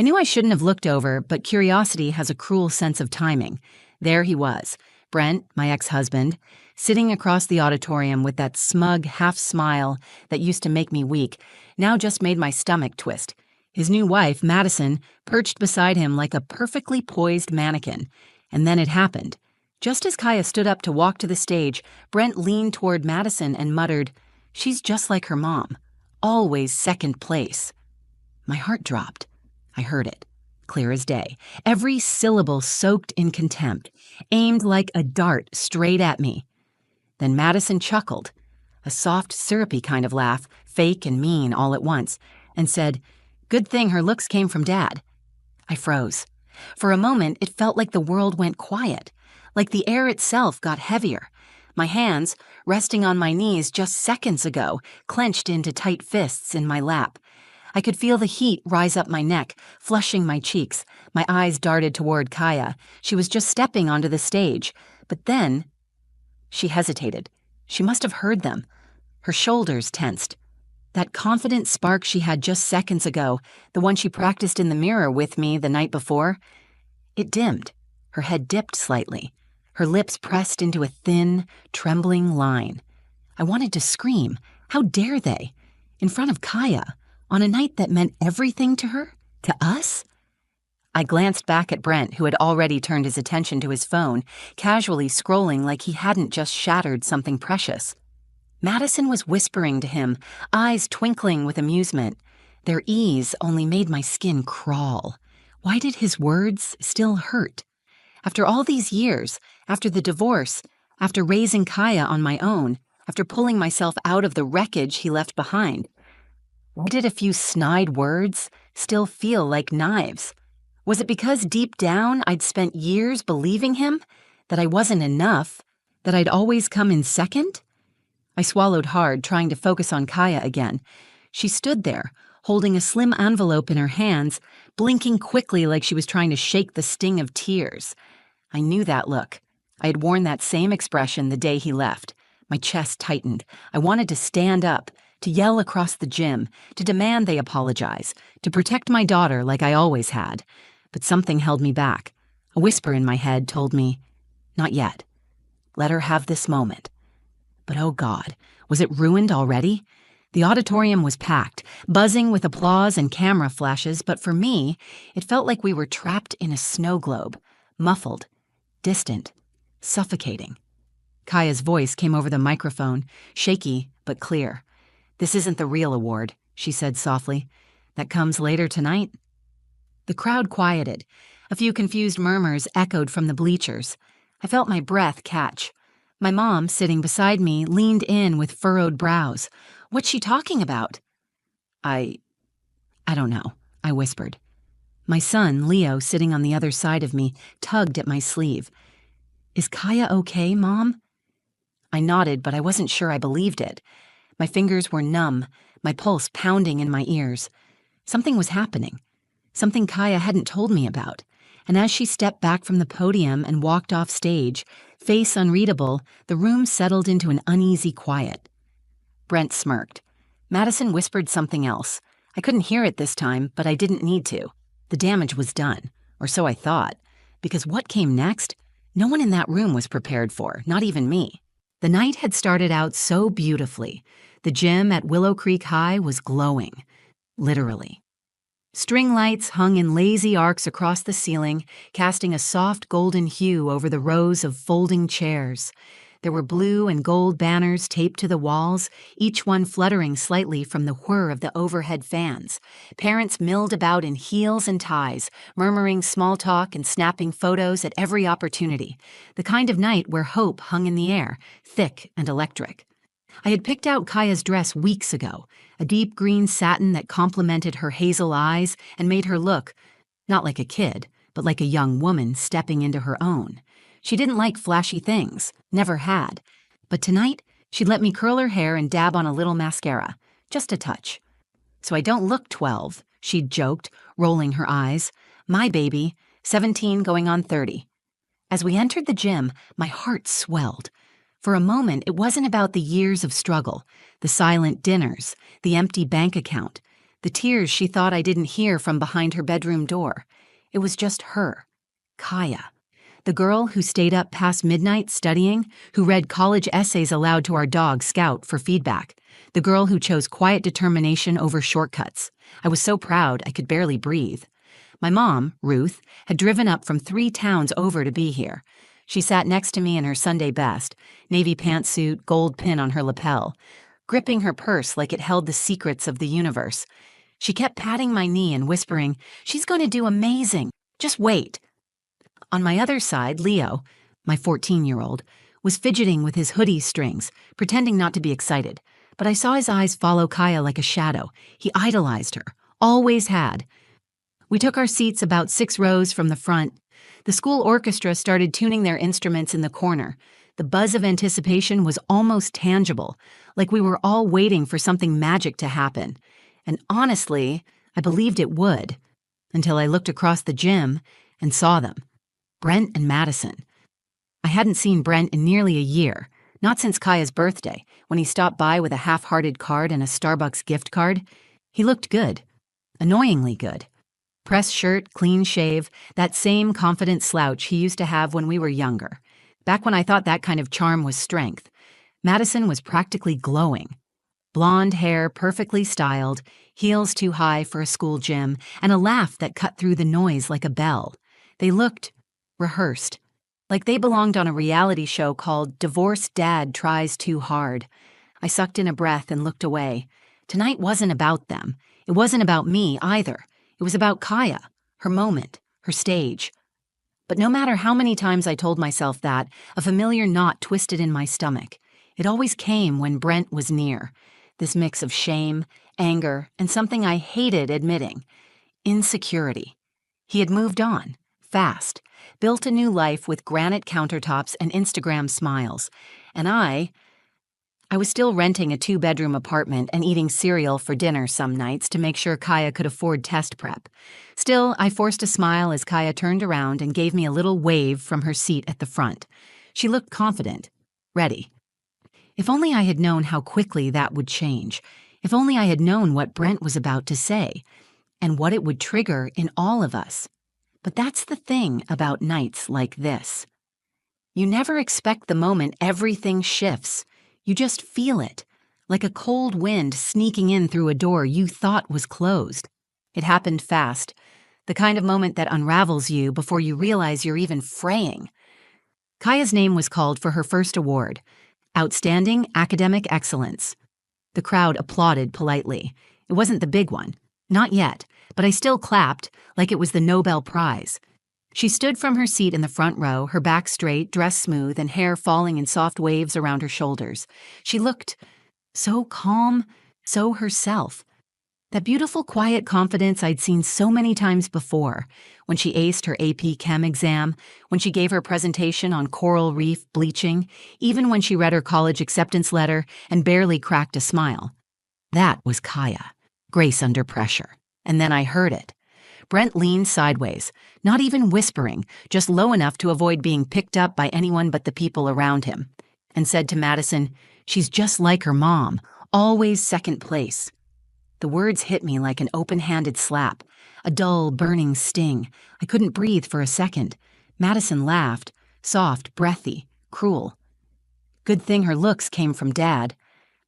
I knew I shouldn't have looked over, but curiosity has a cruel sense of timing. There he was, Brent, my ex-husband, sitting across the auditorium with that smug half-smile that used to make me weak, now just made my stomach twist. His new wife, Madison, perched beside him like a perfectly poised mannequin. And then it happened. Just as Kaya stood up to walk to the stage, Brent leaned toward Madison and muttered, "She's just like her mom. Always second place." My heart dropped. I heard it, clear as day, every syllable soaked in contempt, aimed like a dart straight at me. Then Madison chuckled, a soft, syrupy kind of laugh, fake and mean all at once, and said, "Good thing her looks came from Dad." I froze. For a moment, it felt like the world went quiet, like the air itself got heavier. My hands, resting on my knees just seconds ago, clenched into tight fists in my lap. I could feel the heat rise up my neck, flushing my cheeks. My eyes darted toward Kaya. She was just stepping onto the stage. But then, she hesitated. She must have heard them. Her shoulders tensed. That confident spark she had just seconds ago, the one she practiced in the mirror with me the night before, it dimmed. Her head dipped slightly. Her lips pressed into a thin, trembling line. I wanted to scream. How dare they? In front of Kaya, on a night that meant everything to her? To us? I glanced back at Brent, who had already turned his attention to his phone, casually scrolling like he hadn't just shattered something precious. Madison was whispering to him, eyes twinkling with amusement. Their ease only made my skin crawl. Why did his words still hurt? After all these years, after the divorce, after raising Kaya on my own, after pulling myself out of the wreckage he left behind, why did a few snide words still feel like knives? Was it because deep down I'd spent years believing him, that I wasn't enough, that I'd always come in second? I swallowed hard, trying to focus on Kaya again. She stood there, holding a slim envelope in her hands, blinking quickly like she was trying to shake the sting of tears. I knew that look. I had worn that same expression the day he left. My chest tightened. I wanted to stand up, to yell across the gym, to demand they apologize, to protect my daughter like I always had. But something held me back. A whisper in my head told me, "Not yet. Let her have this moment." But oh God, was it ruined already? The auditorium was packed, buzzing with applause and camera flashes, but for me, it felt like we were trapped in a snow globe, muffled, distant, suffocating. Kaya's voice came over the microphone, shaky but clear. "This isn't the real award," she said softly. "That comes later tonight." The crowd quieted. A few confused murmurs echoed from the bleachers. I felt my breath catch. My mom, sitting beside me, leaned in with furrowed brows. "What's she talking about?" I don't know," I whispered. My son, Leo, sitting on the other side of me, tugged at my sleeve. "Is Kaya okay, Mom?" I nodded, but I wasn't sure I believed it. My fingers were numb, my pulse pounding in my ears. Something was happening. Something Kaya hadn't told me about. And as she stepped back from the podium and walked off stage, face unreadable, the room settled into an uneasy quiet. Brent smirked. Madison whispered something else. I couldn't hear it this time, but I didn't need to. The damage was done, or so I thought, because what came next, no one in that room was prepared for, not even me. The night had started out so beautifully. The gym at Willow Creek High was glowing, literally. String lights hung in lazy arcs across the ceiling, casting a soft golden hue over the rows of folding chairs. There were blue and gold banners taped to the walls, each one fluttering slightly from the whir of the overhead fans. Parents milled about in heels and ties, murmuring small talk and snapping photos at every opportunity. The kind of night where hope hung in the air, thick and electric. I had picked out Kaya's dress weeks ago, a deep green satin that complemented her hazel eyes and made her look, not like a kid, but like a young woman stepping into her own. She didn't like flashy things, never had. But tonight, she'd let me curl her hair and dab on a little mascara, just a touch. "So I don't look 12, she'd joked, rolling her eyes. "My baby, 17 going on 30. As we entered the gym, my heart swelled. For a moment, it wasn't about the years of struggle, the silent dinners, the empty bank account. the tears she thought I didn't hear from behind her bedroom door. It was just her, Kaya. The girl who stayed up past midnight studying, who read college essays aloud to our dog, Scout, for feedback. The girl who chose quiet determination over shortcuts. I was so proud I could barely breathe. My mom, Ruth, had driven up from 3 towns over to be here. She sat next to me in her Sunday best, navy pantsuit, gold pin on her lapel, gripping her purse like it held the secrets of the universe. She kept patting my knee and whispering, "She's going to do amazing. Just wait." On my other side, Leo, my 14-year-old, was fidgeting with his hoodie strings, pretending not to be excited. But I saw his eyes follow Kaya like a shadow. He idolized her, always had. We took our seats about 6 rows from the front. The school orchestra started tuning their instruments in the corner. The buzz of anticipation was almost tangible, like we were all waiting for something magic to happen. And honestly, I believed it would, until I looked across the gym and saw them. Brent and Madison. I hadn't seen Brent in nearly a year, not since Kaya's birthday, when he stopped by with a half-hearted card and a Starbucks gift card. He looked good. Annoyingly good. Pressed shirt, clean shave, that same confident slouch he used to have when we were younger. Back when I thought that kind of charm was strength. Madison was practically glowing. Blonde hair, perfectly styled, heels too high for a school gym, and a laugh that cut through the noise like a bell. They looked rehearsed, like they belonged on a reality show called Divorced Dad Tries Too Hard. I sucked in a breath and looked away. Tonight wasn't about them. It wasn't about me either. It was about Kaya, her moment, her stage. But no matter how many times I told myself that, a familiar knot twisted in my stomach. It always came when Brent was near. This mix of shame, anger, and something I hated admitting. Insecurity. He had moved on, fast, built a new life with granite countertops and Instagram smiles. And I was still renting a 2-bedroom apartment and eating cereal for dinner some nights to make sure Kaya could afford test prep. Still, I forced a smile as Kaya turned around and gave me a little wave from her seat at the front. She looked confident, ready. If only I had known how quickly that would change. If only I had known what Brent was about to say, and what it would trigger in all of us. But that's the thing about nights like this. You never expect the moment everything shifts. You just feel it, like a cold wind sneaking in through a door you thought was closed. It happened fast, the kind of moment that unravels you before you realize you're even fraying. Kaya's name was called for her first award, Outstanding Academic Excellence. The crowd applauded politely. It wasn't the big one, not yet, but I still clapped like it was the Nobel Prize. She stood from her seat in the front row, her back straight, dress smooth, and hair falling in soft waves around her shoulders. She looked so calm, so herself. That beautiful, quiet confidence I'd seen so many times before, when she aced her AP Chem exam, when she gave her presentation on coral reef bleaching, even when she read her college acceptance letter and barely cracked a smile. That was Kaya, grace under pressure. And then I heard it. Brent leaned sideways, not even whispering, just low enough to avoid being picked up by anyone but the people around him, and said to Madison, "She's just like her mom, always second place." The words hit me like an open-handed slap, a dull, burning sting. I couldn't breathe for a second. Madison laughed, soft, breathy, cruel. Good thing her looks came from Dad.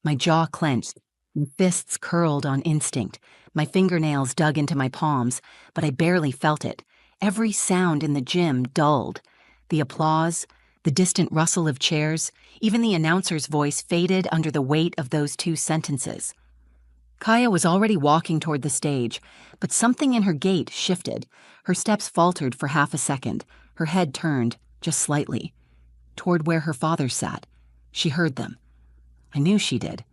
My jaw clenched, my fists curled on instinct. My fingernails dug into my palms, but I barely felt it. Every sound in the gym dulled. The applause, the distant rustle of chairs, even the announcer's voice faded under the weight of those 2 sentences. Kaya was already walking toward the stage, but something in her gait shifted. Her steps faltered for half a second. Her head turned, just slightly, toward where her father sat. She heard them. I knew she did.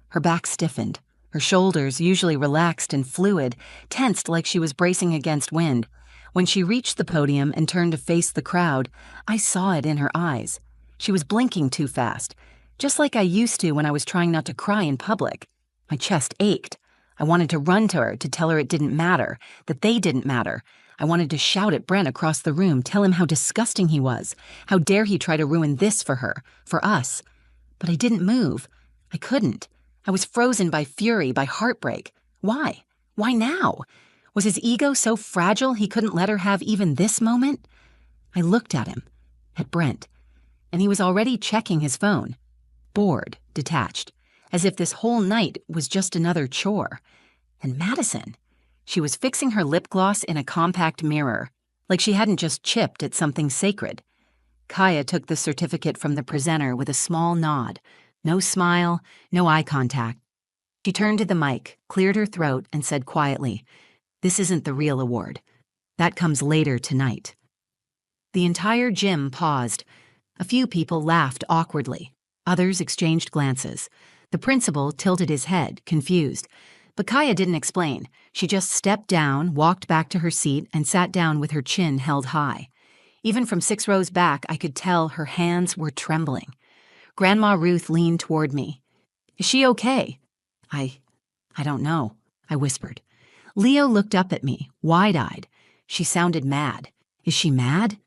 Her back stiffened. Her shoulders, usually relaxed and fluid, tensed like she was bracing against wind. When she reached the podium and turned to face the crowd, I saw it in her eyes. She was blinking too fast, just like I used to when I was trying not to cry in public. My chest ached. I wanted to run to her to tell her it didn't matter, that they didn't matter. I wanted to shout at Brent across the room, tell him how disgusting he was. How dare he try to ruin this for her, for us. But I didn't move. I couldn't. I was frozen by fury, by heartbreak. Why? Why now? Was his ego so fragile he couldn't let her have even this moment? I looked at him, at Brent, and he was already checking his phone. Bored, detached, as if this whole night was just another chore. And Madison, she was fixing her lip gloss in a compact mirror, like she hadn't just chipped at something sacred. Kaya took the certificate from the presenter with a small nod. No smile, no eye contact. She turned to the mic, cleared her throat, and said quietly, "This isn't the real award. That comes later tonight." The entire gym paused. A few people laughed awkwardly. Others exchanged glances. The principal tilted his head, confused. But Kaya didn't explain. She just stepped down, walked back to her seat, and sat down with her chin held high. Even from 6 rows back, I could tell her hands were trembling. Grandma Ruth leaned toward me. "Is she okay?" I don't know," I whispered. Leo looked up at me, wide-eyed. She sounded mad. "Is she mad?"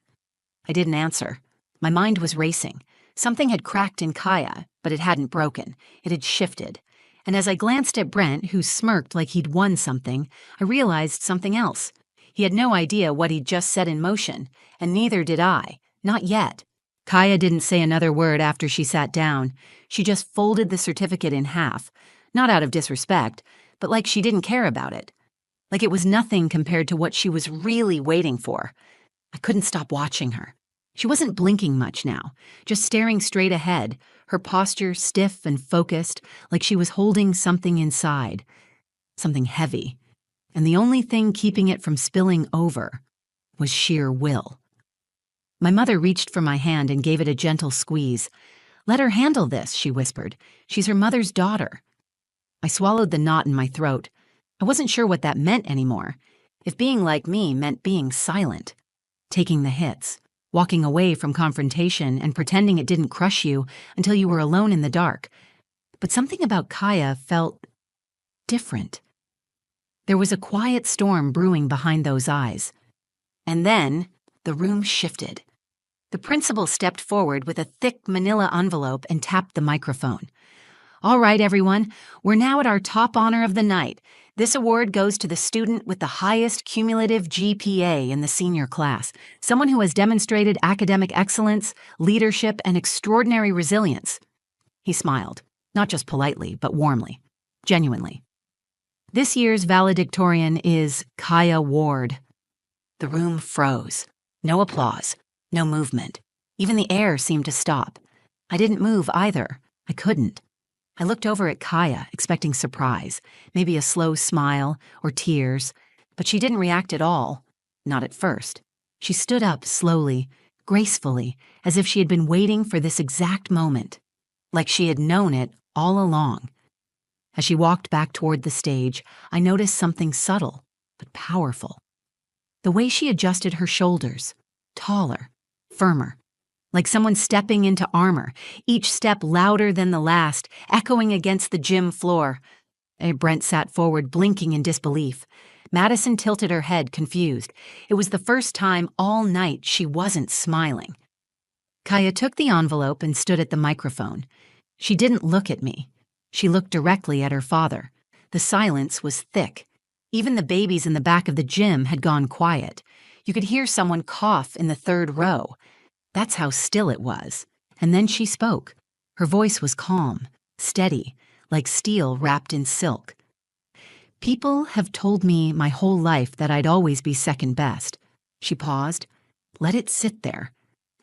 I didn't answer. My mind was racing. Something had cracked in Kaya, but it hadn't broken. It had shifted. And as I glanced at Brent, who smirked like he'd won something, I realized something else. He had no idea what he'd just set in motion, and neither did I. Not yet. Kaya didn't say another word after she sat down. She just folded the certificate in half, not out of disrespect, but like she didn't care about it. Like it was nothing compared to what she was really waiting for. I couldn't stop watching her. She wasn't blinking much now, just staring straight ahead, her posture stiff and focused, like she was holding something inside, something heavy. And the only thing keeping it from spilling over was sheer will. My mother reached for my hand and gave it a gentle squeeze. "Let her handle this," she whispered. "She's her mother's daughter." I swallowed the knot in my throat. I wasn't sure what that meant anymore. If being like me meant being silent, taking the hits, walking away from confrontation and pretending it didn't crush you until you were alone in the dark. But something about Kaya felt different. There was a quiet storm brewing behind those eyes. And then the room shifted. The principal stepped forward with a thick manila envelope and tapped the microphone. "All right, everyone, we're now at our top honor of the night. This award goes to the student with the highest cumulative GPA in the senior class, someone who has demonstrated academic excellence, leadership, and extraordinary resilience." He smiled, not just politely, but warmly, genuinely. "This year's valedictorian is Kaya Ward." The room froze. No applause, no movement. Even the air seemed to stop. I didn't move either. I couldn't. I looked over at Kaya, expecting surprise, maybe a slow smile or tears, but she didn't react at all. Not at first. She stood up slowly, gracefully, as if she had been waiting for this exact moment, like she had known it all along. As she walked back toward the stage, I noticed something subtle, but powerful. The way she adjusted her shoulders, taller, firmer, like someone stepping into armor, each step louder than the last, echoing against the gym floor. Brent sat forward, blinking in disbelief. Madison tilted her head, confused. It was the first time all night she wasn't smiling. Kaya took the envelope and stood at the microphone. She didn't look at me. She looked directly at her father. The silence was thick. Even the babies in the back of the gym had gone quiet. You could hear someone cough in the 3rd row. That's how still it was. And then she spoke. Her voice was calm, steady, like steel wrapped in silk. "People have told me my whole life that I'd always be second best." She paused. "Let it sit there.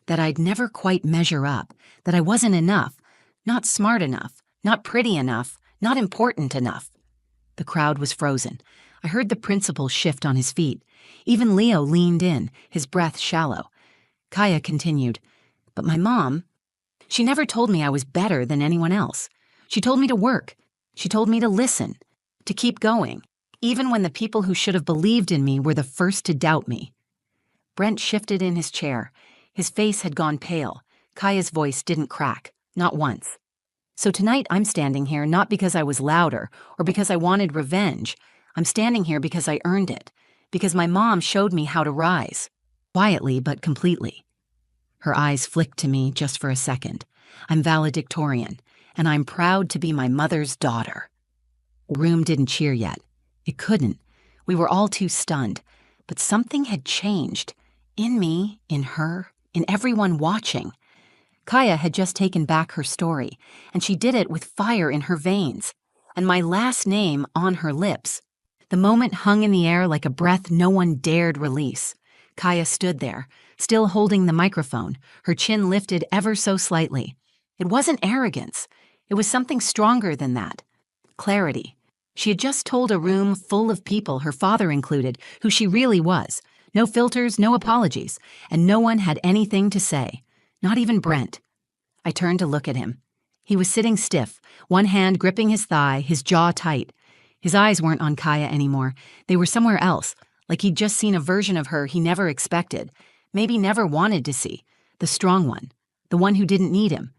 That I'd never quite measure up. That I wasn't enough. Not smart enough. Not pretty enough. Not important enough." The crowd was frozen. I heard the principal shift on his feet. Even Leo leaned in, his breath shallow. Kaya continued, "But my mom, she never told me I was better than anyone else. She told me to work. She told me to listen, to keep going, even when the people who should have believed in me were the first to doubt me." Brent shifted in his chair. His face had gone pale. Kaya's voice didn't crack, not once. "So tonight I'm standing here not because I was louder or because I wanted revenge. I'm standing here because I earned it, because my mom showed me how to rise. Quietly but completely." Her eyes flicked to me just for a second. "I'm valedictorian, and I'm proud to be my mother's daughter." The room didn't cheer yet. It couldn't. We were all too stunned. But something had changed. In me, in her, in everyone watching. Kaya had just taken back her story, and she did it with fire in her veins, and my last name on her lips. The moment hung in the air like a breath no one dared release. Kaya stood there, still holding the microphone, her chin lifted ever so slightly. It wasn't arrogance. It was something stronger than that. Clarity. She had just told a room full of people, her father included, who she really was. No filters, no apologies, and no one had anything to say. Not even Brent. I turned to look at him. He was sitting stiff, one hand gripping his thigh, his jaw tight. His eyes weren't on Kaya anymore. They were somewhere else, like he'd just seen a version of her he never expected, maybe never wanted to see. The strong one. The one who didn't need him.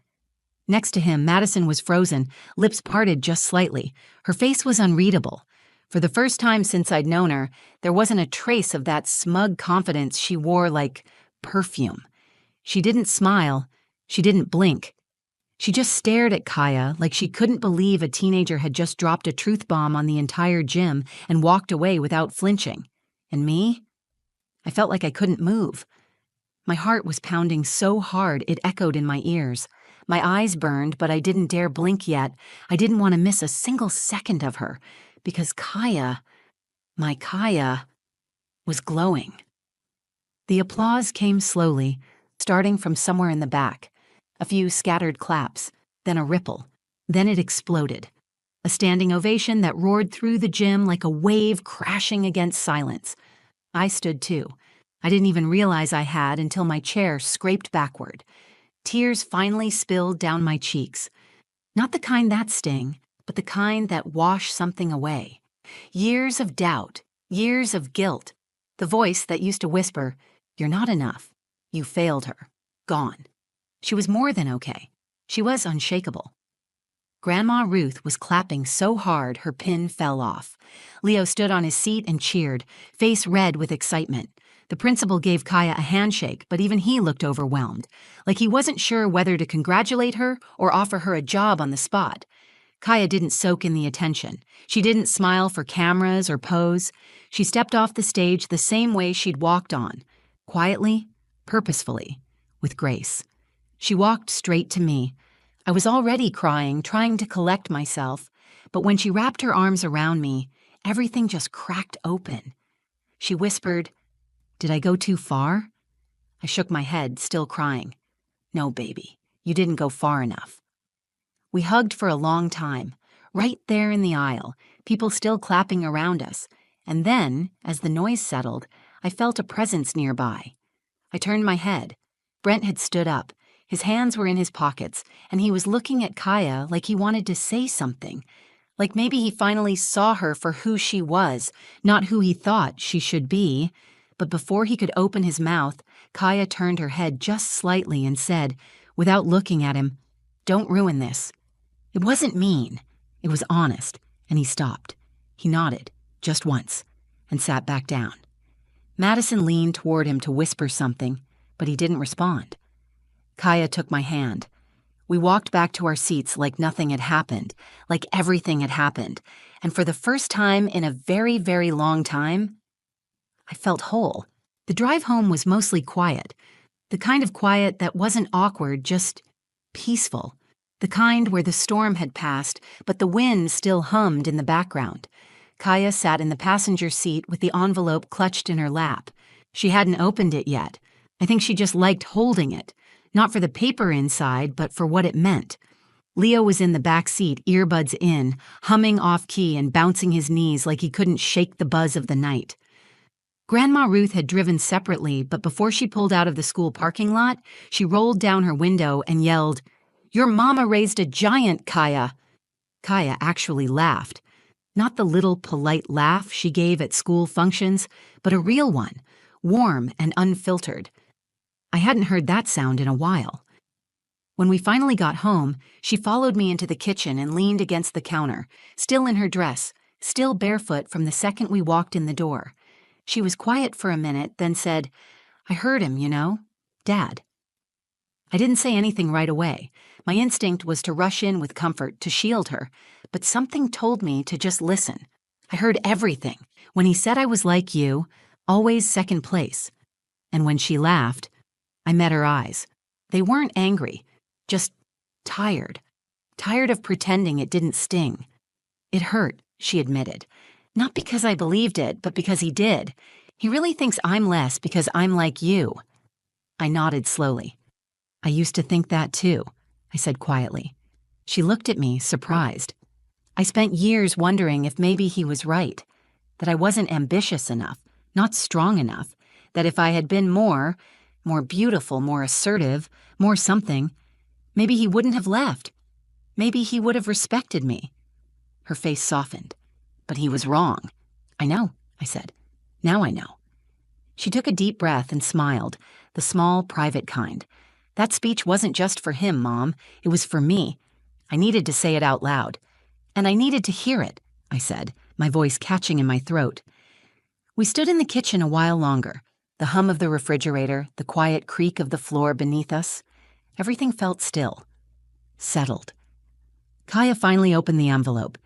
Next to him, Madison was frozen, lips parted just slightly. Her face was unreadable. For the first time since I'd known her, there wasn't a trace of that smug confidence she wore like perfume. She didn't smile. She didn't blink. She just stared at Kaya like she couldn't believe a teenager had just dropped a truth bomb on the entire gym and walked away without flinching. And me? I felt like I couldn't move. My heart was pounding so hard it echoed in my ears. My eyes burned, but I didn't dare blink yet. I didn't want to miss a single second of her, because Kaya, my Kaya, was glowing. The applause came slowly, starting from somewhere in the back. A few scattered claps, then a ripple. Then it exploded. A standing ovation that roared through the gym like a wave crashing against silence. I stood too. I didn't even realize I had until my chair scraped backward. Tears finally spilled down my cheeks. Not the kind that sting, but the kind that wash something away. Years of doubt, years of guilt. The voice that used to whisper, "You're not enough. You failed her." Gone. She was more than okay. She was unshakable. Grandma Ruth was clapping so hard her pin fell off. Leo stood on his seat and cheered, face red with excitement. The principal gave Kaya a handshake, but even he looked overwhelmed, like he wasn't sure whether to congratulate her or offer her a job on the spot. Kaya didn't soak in the attention. She didn't smile for cameras or pose. She stepped off the stage the same way she'd walked on, quietly, purposefully, with grace. She walked straight to me. I was already crying, trying to collect myself, but when she wrapped her arms around me, everything just cracked open. She whispered, "Did I go too far?" I shook my head, still crying. "No, baby, you didn't go far enough." We hugged for a long time, right there in the aisle, people still clapping around us, and then, as the noise settled, I felt a presence nearby. I turned my head. Brent had stood up. His hands were in his pockets, and he was looking at Kaya like he wanted to say something, like maybe he finally saw her for who she was, not who he thought she should be. But before he could open his mouth, Kaya turned her head just slightly and said, without looking at him, "Don't ruin this." It wasn't mean. It was honest, and he stopped. He nodded, just once, and sat back down. Madison leaned toward him to whisper something, but he didn't respond. Kaya took my hand. We walked back to our seats like nothing had happened, like everything had happened, and for the first time in a very, very long time, I felt whole. The drive home was mostly quiet, the kind of quiet that wasn't awkward, just peaceful, the kind where the storm had passed, but the wind still hummed in the background. Kaya sat in the passenger seat with the envelope clutched in her lap. She hadn't opened it yet. I think she just liked holding it. Not for the paper inside, but for what it meant. Leo was in the back seat, earbuds in, humming off-key and bouncing his knees like he couldn't shake the buzz of the night. Grandma Ruth had driven separately, but before she pulled out of the school parking lot, she rolled down her window and yelled, "Your mama raised a giant, Kaya." Kaya actually laughed. Not the little polite laugh she gave at school functions, but a real one, warm and unfiltered. I hadn't heard that sound in a while. When we finally got home, she followed me into the kitchen and leaned against the counter, still in her dress, still barefoot from the second we walked in the door. She was quiet for a minute, then said, "I heard him, you know, Dad." I didn't say anything right away. My instinct was to rush in with comfort, to shield her, but something told me to just listen. I heard everything. When he said I was like you, always second place. And when she laughed, I met her eyes. They weren't angry, just tired. Tired of pretending it didn't sting. It hurt, she admitted. Not because I believed it, but because he did. He really thinks I'm less because I'm like you. I nodded slowly. I used to think that too, I said quietly. She looked at me, surprised. I spent years wondering if maybe he was right, that I wasn't ambitious enough, not strong enough, that if I had been more beautiful, more assertive, more something, maybe he wouldn't have left. Maybe he would have respected me. Her face softened. But he was wrong. I know, I said. Now I know. She took a deep breath and smiled, the small, private kind. That speech wasn't just for him, Mom. It was for me. I needed to say it out loud. And I needed to hear it, I said, my voice catching in my throat. We stood in the kitchen a while longer, the hum of the refrigerator, the quiet creak of the floor beneath us. Everything felt still, settled. Kaya finally opened the envelope.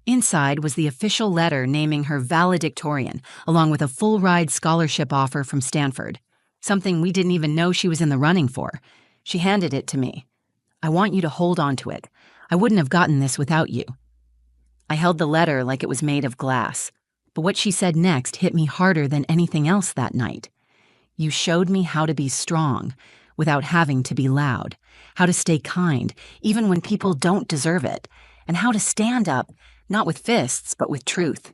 Inside was the official letter naming her valedictorian, along with a full-ride scholarship offer from Stanford, something we didn't even know she was in the running for. She handed it to me. I want you to hold on to it. I wouldn't have gotten this without you. I held the letter like it was made of glass, but what she said next hit me harder than anything else that night. You showed me how to be strong without having to be loud, how to stay kind even when people don't deserve it, and how to stand up, not with fists, but with truth.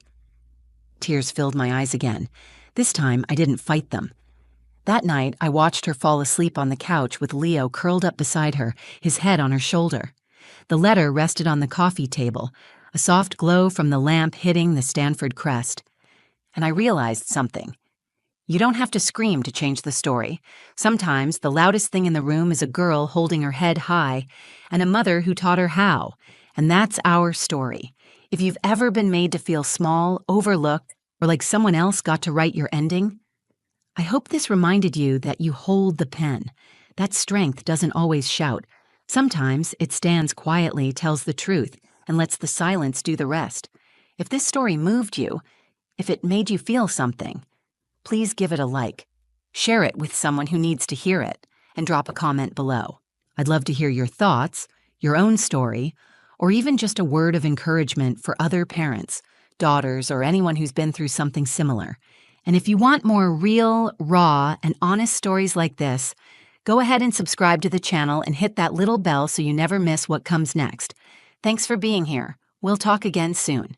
Tears filled my eyes again. This time, I didn't fight them. That night, I watched her fall asleep on the couch with Leo curled up beside her, his head on her shoulder. The letter rested on the coffee table, a soft glow from the lamp hitting the Stanford crest. And I realized something. You don't have to scream to change the story. Sometimes the loudest thing in the room is a girl holding her head high, and a mother who taught her how. And that's our story. If you've ever been made to feel small, overlooked, or like someone else got to write your ending, I hope this reminded you that you hold the pen. That strength doesn't always shout. Sometimes it stands quietly, tells the truth, and lets the silence do the rest. If this story moved you, if it made you feel something, please give it a like. Share it with someone who needs to hear it, and drop a comment below. I'd love to hear your thoughts, your own story, or even just a word of encouragement for other parents, daughters, or anyone who's been through something similar. And if you want more real, raw, and honest stories like this, go ahead and subscribe to the channel and hit that little bell so you never miss what comes next. Thanks for being here. We'll talk again soon.